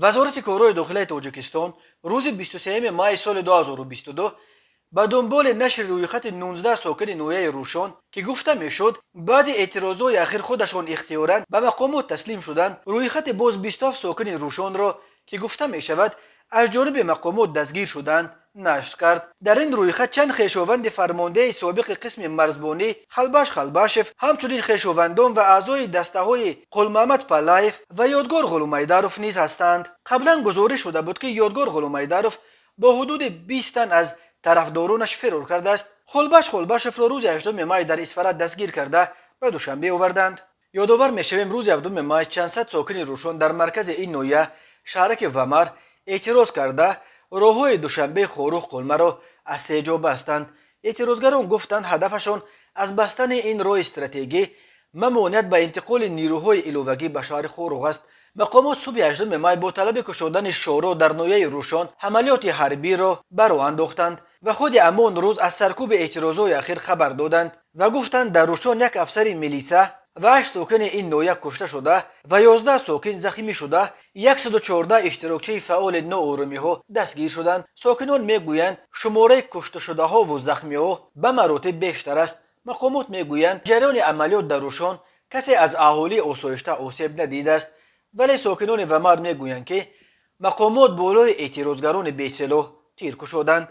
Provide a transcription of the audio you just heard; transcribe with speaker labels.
Speaker 1: وزارت کارهای داخلی تاجیکستان روز 23 مای سال 2022 به دنبال نشر رویخط 19 ساکن نویه روشان که گفته میشد بعد اعتراضهای اخیر خودشان اختیاراً به مقامات تسلیم شدند، رویخط باز 27 ساکن روشان را که گفته می شود از جانب مقامات دستگیر شدند نشر کرد. در این رویخط چند خویشاوند فرمانده سابق قسم مرزبانی خلباشف، همچنین خویشاوندان و اعضای دسته های قلمحمد پلایف و یادگار غلومیدروف نیز هستند. قبلا گزارش شده بود که یادگار غلومیدروف با حدود 20 تن از طرفدارانش فرار کرده است. خلباشف را روز 8 مای در اسفرت دستگیر کرده و دوشنبه آوردند. یادآور میشویم روز 7 مای چند صد ساکن روشن در مرکز این نویه شهرک ومر اعتراض کرده راههای دوشنبه خاروخ قلمه را از سه جا بستند. اعتراضگران گفتند هدفشان از بستن این راه استراتژی ممانعت به انتقال نیروهای علاوگی به شهر خاروخ است. مقامات صبح 8 مای با طلب کشاندن شورا در نویه روشان عملیات حربی را برو انداختند و خود همان روز از سرکوب اعتراضهای اخیر خبر دادند و گفتند در روشان یک افسر میلیسا و 8 ساکن این نویه کشته شده و 11 ساکن زخمی شده. 114 اشتراکچی فعال نوآرامی ها دستگیر شدند. ساکنان میگویند شماره کشته شده ها و زخمی ها به مراتب بیشتر است. مقامات میگویند جریان عملیات در روشان کسی از اهالی آسایشته آسیب ندیده است، ولی ساکنان ومر میگویند که مقامات بالای اعتراضگران بی‌سلاح تیر کشیدند.